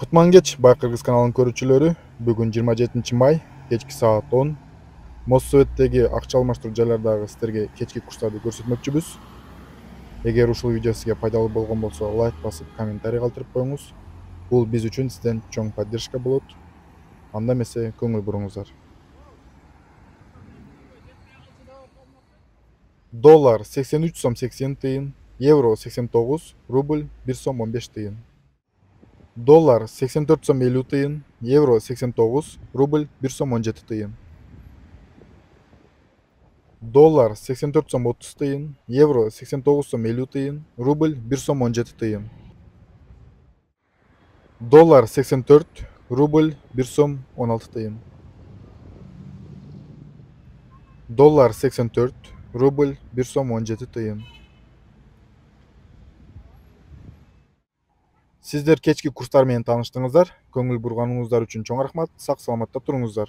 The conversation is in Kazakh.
Кутман кеч, Байкыргыз каналынын көрүүчүлөрү. Бүгүн 27 май, кечки саат 10. Моссоветтеги акча алмаштыруу жайлардагы сиздерге кечки курстарды көрсөтмөкчүбүз. Эгер ушул видео сизге пайдалуу болгон болсо, лайк басып, комментарий калтырып коюңуз. Бул биз үчүн сизден чоң поддержка болот. Анда эмесе көңүл буруңуздар. Доллар 83 сом 80 тыйын, евро 89, рубль 1 сом 15 тыйын. Доллар 84 сом 50 тыйын, евро 89, рубль 1 сом 17 тыйын. Доллар 84 сом 30 тыйын, евро 89 сом 50 тыйын, рубль 1 сом 17 тыйын. Доллар 84, рубль 1 сом 16 тыйын. Доллар 84, рубль 1 сом 17 тыйын. Сиздер кечки курстар менен тааныштыңыздар. Көңүл бурганыңыздар үчүн чоң рахмат. Сак саламатта туруңуздар.